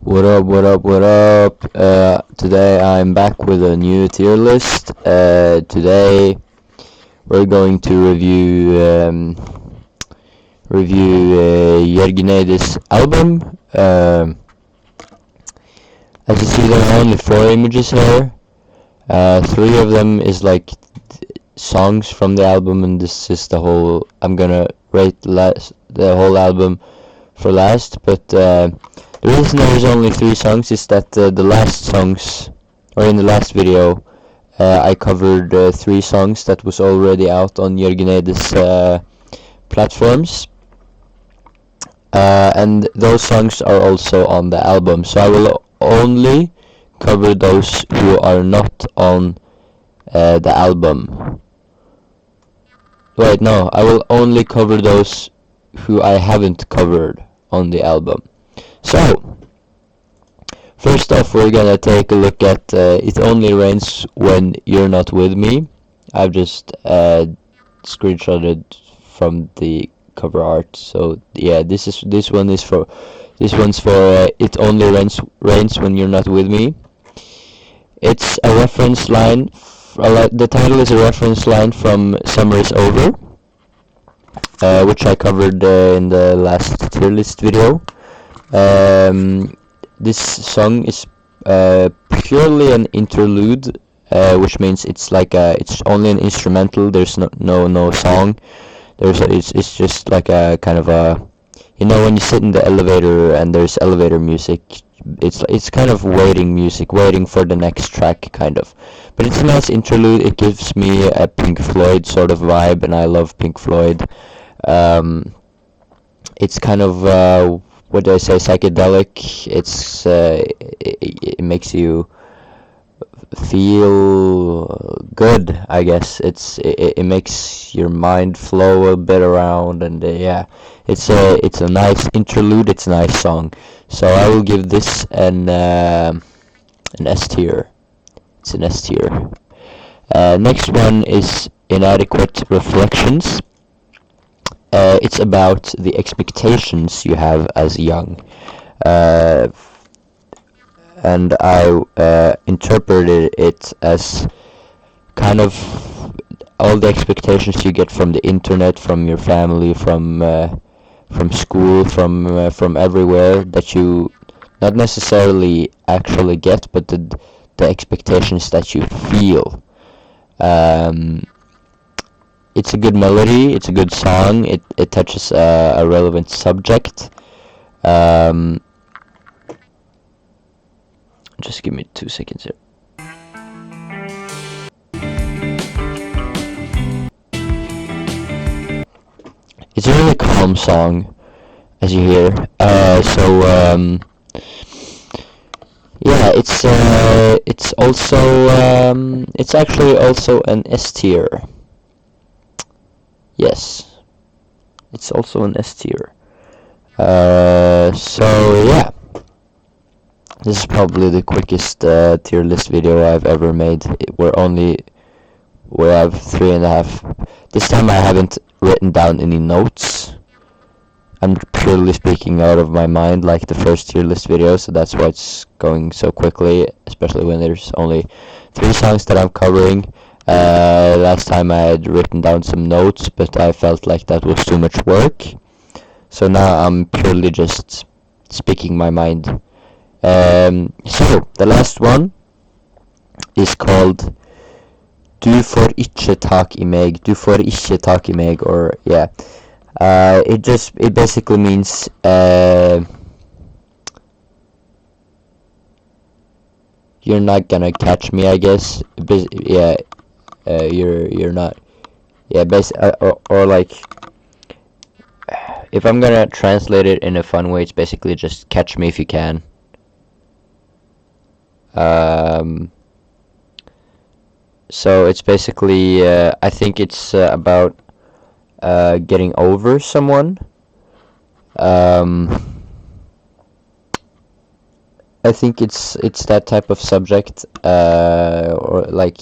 What up, what up, what up? Today I'm back with a new tier list. Today we're going to review Jørgen Eide's album. As you see, there are only 4 images here. 3 of them is like songs from the album, and this is the whole. I'm gonna rate the whole album for last, but the reason there's only 3 songs is that the last songs, or in the last video, I covered 3 songs that was already out on Jørgen Eide's platforms, and those songs are also on the album, so I will only cover those who are not on the album. Wait, no, I will only cover those who I haven't covered on the album. So, first off, we're gonna take a look at It Only Rains When You're Not With Me. I've just screenshotted from the cover art. So yeah, this one's for It Only Rains When You're Not With Me. It's a reference line. The title is a reference line from Summer Is Over, which I covered in the last tier list video. This song is purely an interlude, which means it's only an instrumental. There's no song. It's just like a kind of a, when you sit in the elevator and there's elevator music, it's kind of waiting for the next track, kind of. But it's a nice interlude. It gives me a Pink Floyd sort of vibe, and I love Pink Floyd. It's kind of what do I say, psychedelic. It makes you feel good, I guess. It makes your mind flow a bit around, and yeah, it's a nice interlude. It's a nice song, so I will give this an S tier. It's an S tier. Next one is Inadequate Reflections. It's about the expectations you have as young, and I interpreted it as kind of all the expectations you get from the internet, from your family, from school, from everywhere, that you not necessarily actually get, but the expectations that you feel. It's a good melody, it's a good song, it touches a relevant subject. Just give me 2 seconds here. It's a really calm song, as you hear. Yeah, it's also it's actually also an S tier. Yes, it's also an S tier. So yeah, this is probably the quickest tier list video I've ever made. We have 3.5. This time I haven't written down any notes. I'm purely speaking out of my mind, like the first tier list video, so that's why it's going so quickly, especially when there's only 3 songs that I'm covering. Last time I had written down some notes, but I felt like that was too much work. So now I'm purely just speaking my mind. So the last one is called Du får ikke tak I meg. Du får ikke tak I meg, or yeah. It basically means you're not gonna catch me, I guess. Yeah. You're not, yeah, or like, if I'm gonna translate it in a fun way, it's basically just catch me if you can. So it's basically, I think it's about getting over someone. I think it's that type of subject, or like,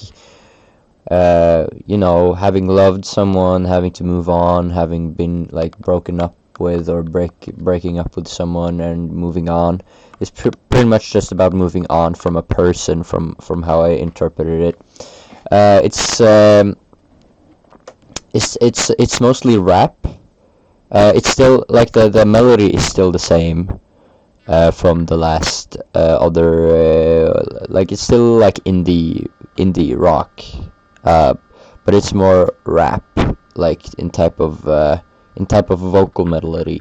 having loved someone, having to move on, having been like broken up with, or breaking up with someone and moving on. It's pretty much just about moving on from a person, from how I interpreted it. It's mostly rap. It's still like the melody is still the same from the last other like it's still like indie rock, but it's more rap, like in type of vocal melody,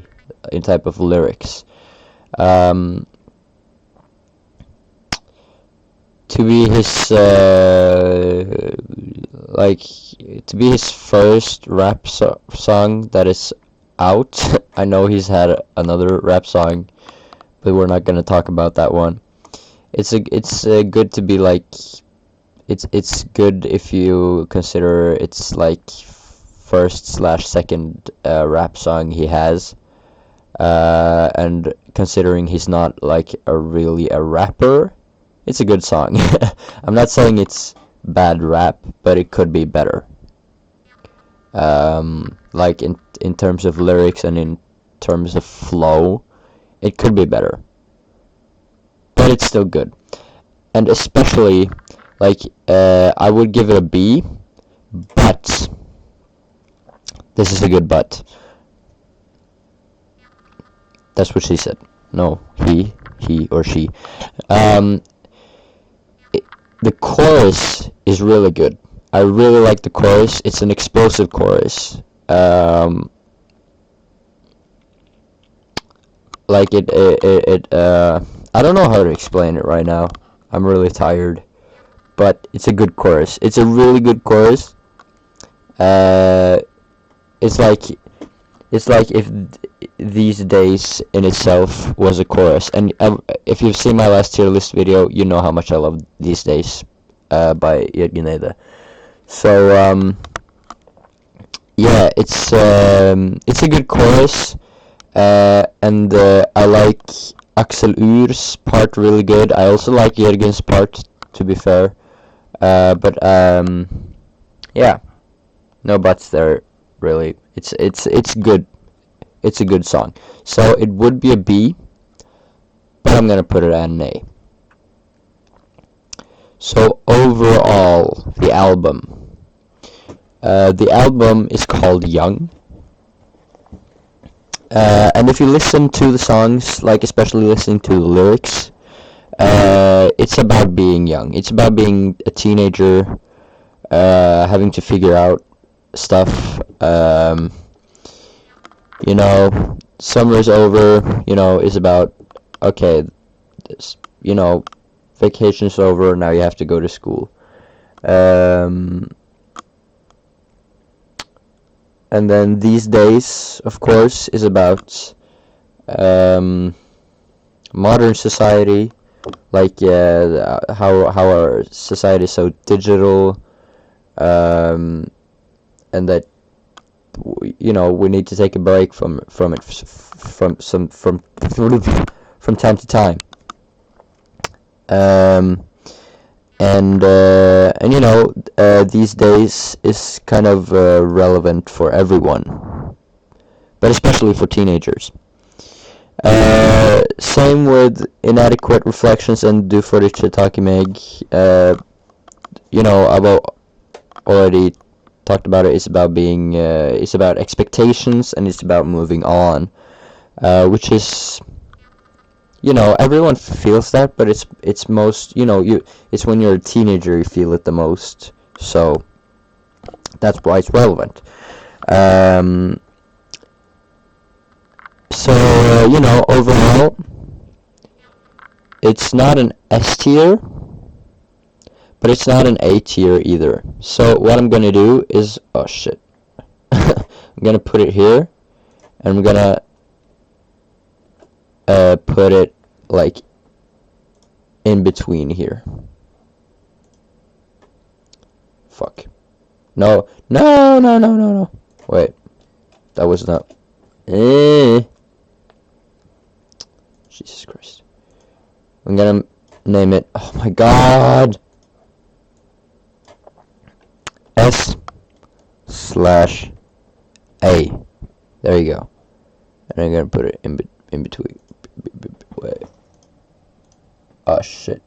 in type of lyrics. To be his to be his first rap song that is out. I know he's had another rap song, but we're not gonna talk about that one. It's good to be like, it's good if you consider it's like first/second rap song he has, and considering he's not like really a rapper, it's a good song. I'm not saying it's bad rap, but it could be better. Like in terms of lyrics and in terms of flow, it could be better. But it's still good. And especially, like, I would give it a B, but this is a good but. That's what she said. No, he or she. The chorus is really good. I really like the chorus. It's an explosive chorus. Like I don't know how to explain it right now. I'm really tired. But it's a good chorus. It's a really good chorus. It's like if These Days in itself was a chorus. And if you've seen my last tier list video, you know how much I love These Days by Jørgen Eide. So yeah, it's a good chorus, and I like Axel Ur's part really good. I also like Jørgen's part, to be fair, but yeah, no buts there really. It's good. It's a good song. So it would be a B, but I'm gonna put it at an A. So overall, the album is called Young. And if you listen to the songs, like especially listening to the lyrics, it's about being young. It's about being a teenager, having to figure out stuff. You know, summer's over. You know, it's about, okay, this, you know, vacation's over. Now you have to go to school. And then These Days, of course, is about modern society, like how our society is so digital, and that you know, we need to take a break from it from time to time. And you know, These Days is kind of relevant for everyone, but especially for teenagers. Same with Inadequate Reflections and Du for ikke tak I meg. You know, I've already talked about it. It's about being, it's about expectations, and it's about moving on, which is, you know, everyone feels that, but it's most, you know, it's when you're a teenager you feel it the most. So that's why it's relevant. So you know, overall, it's not an S tier, but it's not an A tier either. So what I'm gonna do is, oh shit, I'm gonna put it here, and I'm gonna put it like in between here. Fuck. No. Wait. That was not. Jesus Christ. I'm gonna name it. Oh my god. S/A. There you go. And I'm gonna put it in between. Wait. Oh shit.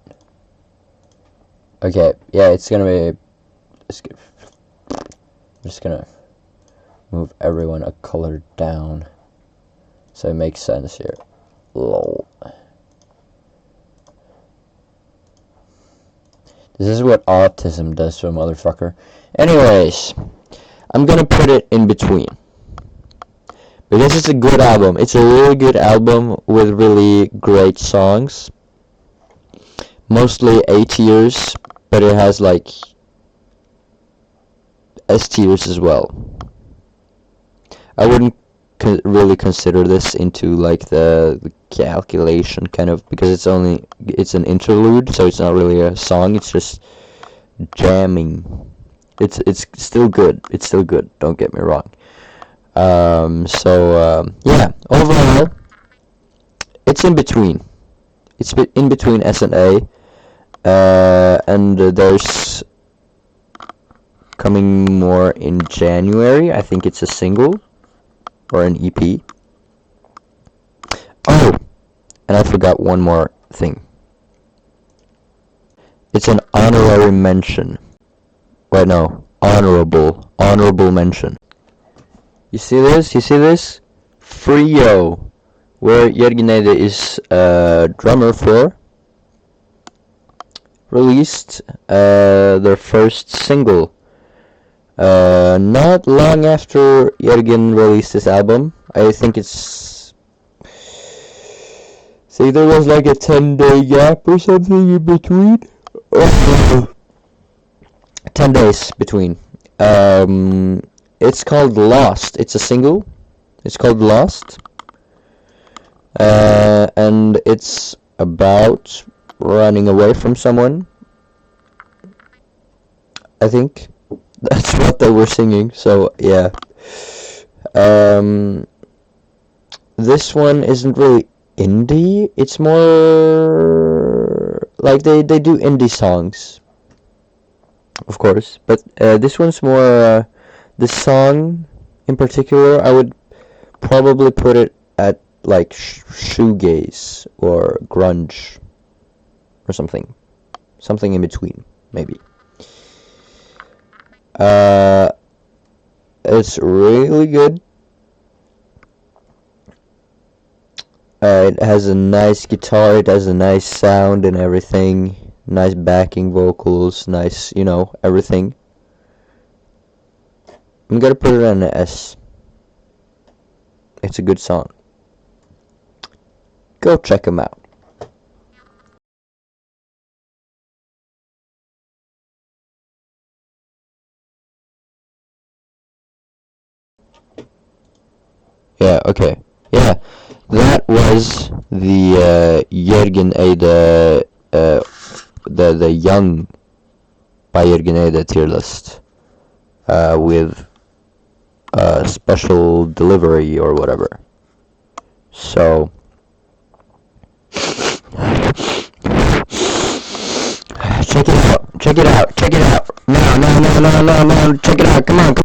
Okay, yeah, it's gonna be. I'm just gonna move everyone a color down so it makes sense here. Lol. This is what autism does to a motherfucker. Anyways, I'm gonna put it in between. Because it's a good album. It's a really good album with really great songs. Mostly A tiers, but it has like S tiers as well. I wouldn't really consider this into like the calculation kind of, because it's an interlude, so it's not really a song. It's just jamming. It's still good. It's still good. Don't get me wrong. Yeah, overall, it's in between. It's in between S and A, and there's coming more in January. I think it's a single or an EP. Oh, and I forgot one more thing. It's an honorary mention. Wait, no, honorable mention. You see this? You see this? Frio, where Jørgen Eide is drummer for, released their first single. Not long after Jørgen released this album. I think it's. See, there was like a 10-day gap or something in between. 10 days between. It's called Lost. It's a single. It's called Lost. And it's about running away from someone. I think that's what they were singing. So yeah. This one isn't really indie. It's more like they do indie songs, of course. But this one's more. This song, in particular, I would probably put it at like shoegaze or grunge or something in between, maybe. It's really good. It has a nice guitar. It has a nice sound and everything. Nice backing vocals. Nice, everything. I'm gonna put it on an S. It's a good song. Go check them out. Yeah, okay. Yeah, that was the Jørgen Eide, the Young by Jørgen Eide tier list, with special delivery or whatever. So check it out. No, check it out. Come on.